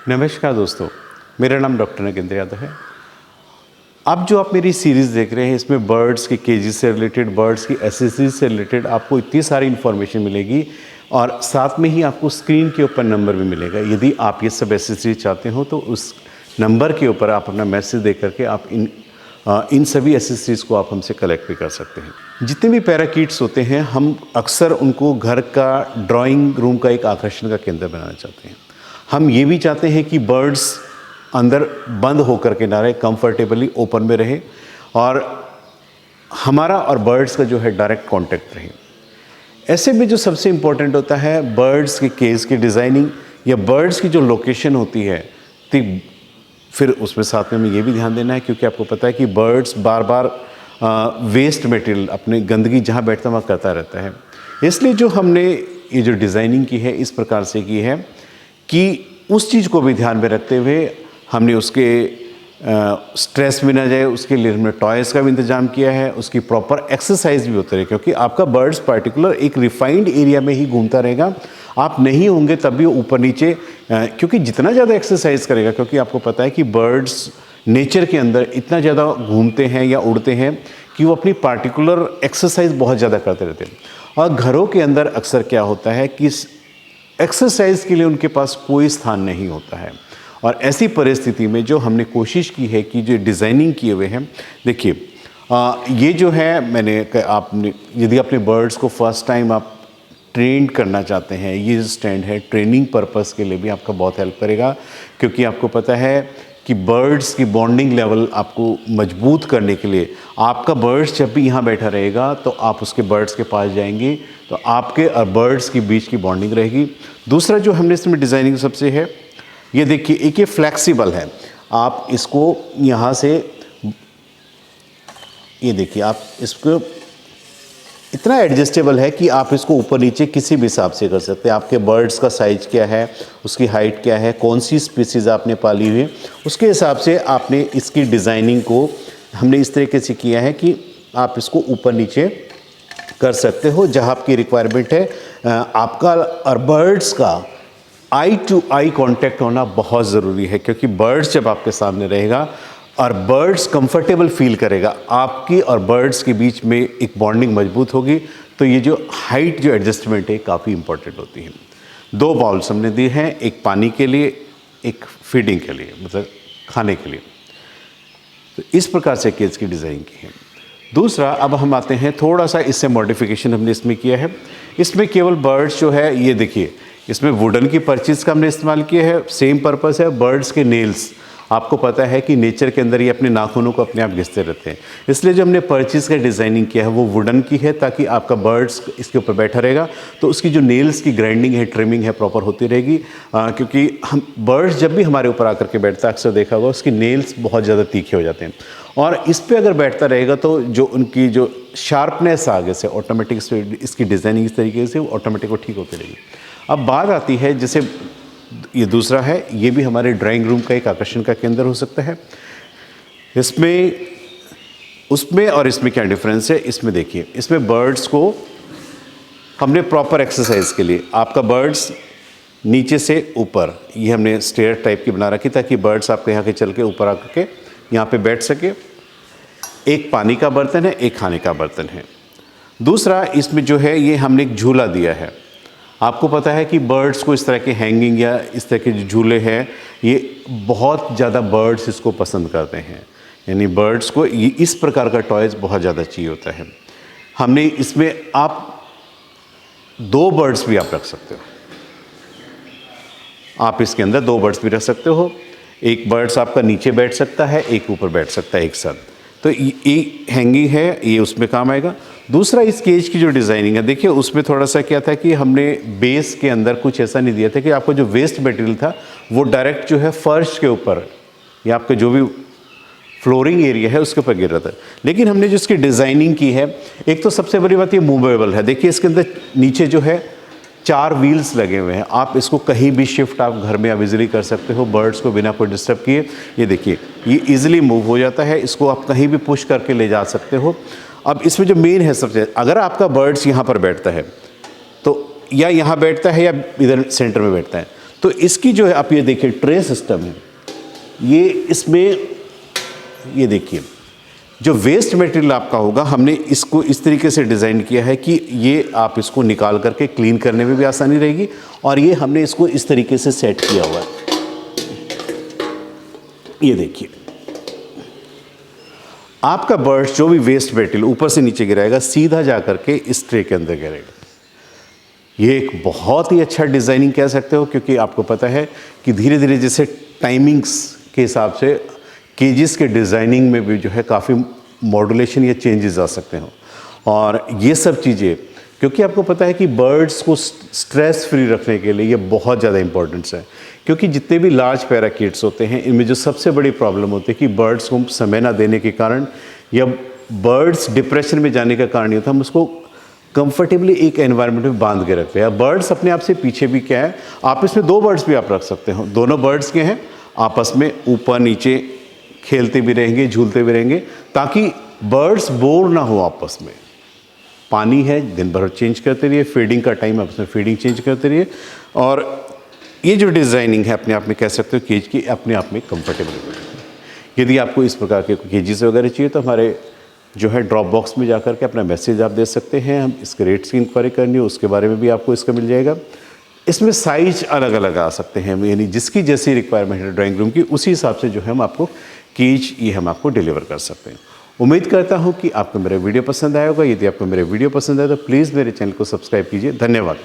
नमस्कार दोस्तों, मेरा नाम डॉक्टर नगेंद्र यादव है। अब जो आप मेरी सीरीज़ देख रहे हैं, इसमें बर्ड्स की केजी से रिलेटेड, बर्ड्स की एसेसरीज से रिलेटेड आपको इतनी सारी इन्फॉर्मेशन मिलेगी और साथ में ही आपको स्क्रीन के ऊपर नंबर भी मिलेगा। यदि आप ये सब एसेसरीज चाहते हो तो उस नंबर के ऊपर आप अपना मैसेज दे करके आप इन सभी एसेसरीज़ को आप हमसे कलेक्ट भी कर सकते हैं। जितने भी पैराकीट्स होते हैं, हम अक्सर उनको घर का ड्राइंग रूम का एक आकर्षण का केंद्र बनाना चाहते हैं। हम ये भी चाहते हैं कि बर्ड्स अंदर बंद होकर के ना रहे, कंफर्टेबली ओपन में रहे और हमारा और बर्ड्स का जो है डायरेक्ट कांटेक्ट रहे। ऐसे में जो सबसे इम्पोर्टेंट होता है बर्ड्स के केज की डिज़ाइनिंग या बर्ड्स की जो लोकेशन होती है, तो फिर उसमें साथ में हमें ये भी ध्यान देना है, क्योंकि आपको पता है कि बर्ड्स बार बार वेस्ट मटेरियल अपने गंदगी जहाँ बैठता है वहाँ करता रहता है। इसलिए जो हमने ये जो डिज़ाइनिंग की है इस प्रकार से की है कि उस चीज़ को भी ध्यान में रखते हुए हमने उसके स्ट्रेस भी ना जाए, उसके लिए हमने टॉयज़ का भी इंतज़ाम किया है, उसकी प्रॉपर एक्सरसाइज भी होती रहे, क्योंकि आपका बर्ड्स पर्टिकुलर एक रिफाइंड एरिया में ही घूमता रहेगा। आप नहीं होंगे तब भी ऊपर नीचे, क्योंकि जितना ज़्यादा एक्सरसाइज करेगा, क्योंकि आपको पता है कि बर्ड्स नेचर के अंदर इतना ज़्यादा घूमते हैं या उड़ते हैं कि वो अपनी पार्टिकुलर एक्सरसाइज बहुत ज़्यादा करते रहते हैं। और घरों के अंदर अक्सर क्या होता है कि एक्सरसाइज के लिए उनके पास कोई स्थान नहीं होता है। और ऐसी परिस्थिति में जो हमने कोशिश की है कि जो डिज़ाइनिंग किए हुए हैं, देखिए ये जो है आपने यदि अपने बर्ड्स को फर्स्ट टाइम आप ट्रेन करना चाहते हैं, ये जो स्टैंड है ट्रेनिंग पर्पस के लिए भी आपका बहुत हेल्प करेगा, क्योंकि आपको पता है कि बर्ड्स की बॉन्डिंग लेवल आपको मजबूत करने के लिए आपका बर्ड्स जब भी यहाँ बैठा रहेगा तो आप उसके बर्ड्स के पास जाएंगे तो आपके और बर्ड्स के बीच की बॉन्डिंग रहेगी। दूसरा जो हमने इसमें डिज़ाइनिंग सबसे है, ये देखिए एक ये फ्लेक्सिबल है, आप इसको यहाँ से ये देखिए आप इसको इतना एडजस्टेबल है कि आप इसको ऊपर नीचे किसी भी हिसाब से कर सकते हैं। आपके बर्ड्स का साइज़ क्या है, उसकी हाइट क्या है, कौन सी स्पीसीज़ आपने पाली हुई है, उसके हिसाब से आपने इसकी डिज़ाइनिंग को हमने इस तरीके से किया है कि आप इसको ऊपर नीचे कर सकते हो जहाँ आपकी रिक्वायरमेंट है। आपका और बर्ड्स का आई टू आई कांटेक्ट होना बहुत ज़रूरी है, क्योंकि बर्ड्स जब आपके सामने रहेगा और बर्ड्स कंफर्टेबल फील करेगा, आपकी और बर्ड्स के बीच में एक बॉन्डिंग मजबूत होगी। तो ये जो हाइट जो एडजस्टमेंट है काफ़ी इंपॉर्टेंट होती है। 2 बाउल्स हमने दिए हैं, एक पानी के लिए, एक फीडिंग के लिए, मतलब खाने के लिए। तो इस प्रकार से केज की डिज़ाइन की है। दूसरा, अब हम आते हैं थोड़ा सा इससे मॉडिफिकेशन हमने इसमें किया है। इसमें केवल बर्ड्स जो है, ये देखिए इसमें वुडन की पर्चीज़ का हमने इस्तेमाल किया है। सेम पर्पस है। बर्ड्स के नेल्स, आपको पता है कि नेचर के अंदर ये अपने नाखूनों को अपने आप घिसते रहते हैं, इसलिए जो हमने पर्चीज़ का डिज़ाइनिंग किया है वो वुडन की है, ताकि आपका बर्ड्स इसके ऊपर बैठा रहेगा तो उसकी जो नेल्स की ग्राइंडिंग है, ट्रिमिंग है, प्रॉपर होती रहेगी। क्योंकि हम बर्ड्स जब भी हमारे ऊपर आकर के बैठता है, अक्सर देखा होगा उसकी नेल्स बहुत ज़्यादा तीखे हो जाते हैं, और इस पर अगर बैठता रहेगा तो जो उनकी जो शार्पनेस आगे से ऑटोमेटिक इसकी डिज़ाइनिंग इस तरीके से ऑटोमेटिक वो ठीक होती रहेगी। अब बात आती है, जैसे ये दूसरा है, ये भी हमारे ड्राइंग रूम का एक आकर्षण का केंद्र हो सकता है। इसमें उसमें और इसमें क्या डिफरेंस है, इसमें देखिए, इसमें बर्ड्स को हमने प्रॉपर एक्सरसाइज के लिए आपका बर्ड्स नीचे से ऊपर, ये हमने स्टेयर टाइप की बना रखी ताकि बर्ड्स आपके यहाँ के चल के ऊपर आकर के यहाँ पे बैठ सके। एक पानी का बर्तन है, एक खाने का बर्तन है। दूसरा, इसमें जो है ये हमने एक झूला दिया है। आपको पता है कि बर्ड्स को इस तरह के हैंगिंग या इस तरह के जो झूले हैं, ये बहुत ज़्यादा बर्ड्स इसको पसंद करते हैं, यानी बर्ड्स को ये इस प्रकार का टॉयज़ बहुत ज़्यादा चाहिए होता है। हमने इसमें आप 2 बर्ड्स भी आप रख सकते हो, आप इसके अंदर 2 बर्ड्स भी रख सकते हो। एक बर्ड्स आपका नीचे बैठ सकता है, एक ऊपर बैठ सकता है एक साथ, तो ये हैंगिंग है, ये उसमें काम आएगा। दूसरा, इस केज की जो डिज़ाइनिंग है, देखिए उसमें थोड़ा सा क्या था कि हमने बेस के अंदर कुछ ऐसा नहीं दिया था कि आपका जो वेस्ट मटेरियल था वो डायरेक्ट जो है फर्श के ऊपर या आपका जो भी फ्लोरिंग एरिया है उसके ऊपर गिर रहा था। लेकिन हमने जो इसकी डिज़ाइनिंग की है, एक तो सबसे बड़ी बात ये मूवेबल है। देखिए इसके अंदर नीचे जो है 4 व्हील्स लगे हुए हैं, आप इसको कहीं भी शिफ्ट आप घर में आप इजीली कर सकते हो बर्ड्स को बिना कोई डिस्टर्ब किए। ये देखिए ये इजीली मूव हो जाता है, इसको आप कहीं भी पुश करके ले जा सकते हो। अब इसमें जो मेन है सबसे, अगर आपका बर्ड्स यहाँ पर बैठता है तो या यहाँ बैठता है या इधर सेंटर में बैठता है, तो इसकी जो है आप ये देखिए ट्रे सिस्टम है, ये इसमें ये देखिए जो वेस्ट मटेरियल आपका होगा, हमने इसको इस तरीके से डिज़ाइन किया है कि ये आप इसको निकाल करके क्लीन करने में भी आसानी रहेगी। और ये हमने इसको इस तरीके से सेट किया हुआ है, ये देखिए आपका बर्ड्स जो भी वेस्ट मटेरियल ऊपर से नीचे गिराएगा सीधा जा करके इस ट्रे के अंदर गिरेगा। ये एक बहुत ही अच्छा डिज़ाइनिंग कह सकते हो, क्योंकि आपको पता है कि धीरे धीरे जैसे टाइमिंग्स के हिसाब से केजेस के डिज़ाइनिंग में भी जो है काफ़ी मॉड्यूलेशन या चेंजेस आ सकते हो। और ये सब चीज़ें, क्योंकि आपको पता है कि बर्ड्स को स्ट्रेस फ्री रखने के लिए ये बहुत ज़्यादा इंपॉर्टेंस है, क्योंकि जितने भी लार्ज पैराकीट्स होते हैं इनमें जो सबसे बड़ी प्रॉब्लम होती है कि बर्ड्स को समय ना देने के कारण या बर्ड्स डिप्रेशन में जाने का कारण ये होता है, हम उसको कंफर्टेबली एक एनवायरनमेंट में बांध के रखते हैं। बर्ड्स अपने आप से पीछे भी क्या है, आप इसमें 2 बर्ड्स भी आप रख सकते हो, दोनों बर्ड्स के हैं, आपस में ऊपर नीचे खेलते भी रहेंगे, झूलते भी रहेंगे, ताकि बर्ड्स बोर ना हो आपस में। पानी है, दिन भर चेंज करते रहिए, फीडिंग का टाइम आपस में फीडिंग चेंज करते रहिए। और ये जो डिज़ाइनिंग है अपने आप में कह सकते हो केज की, अपने आप में कंफर्टेबल है। यदि आपको इस प्रकार के केजेस वगैरह चाहिए तो हमारे जो है ड्रॉप बॉक्स में जाकर के अपना मैसेज आप दे सकते हैं, हम इसके रेट्स की इंक्वायरी करनी हो उसके बारे में भी आपको इसका मिल जाएगा। इसमें साइज अलग अलग आ सकते हैं, यानी जिसकी जैसी रिक्वायरमेंट है ड्राइंग रूम की उसी हिसाब से जो है हम आपको केज ये हम आपको डिलीवर कर सकते हैं। उम्मीद करता हूँ कि आपको मेरा वीडियो पसंद आया होगा। यदि आपको मेरा वीडियो पसंद आए तो प्लीज़ मेरे चैनल को सब्सक्राइब कीजिए। धन्यवाद।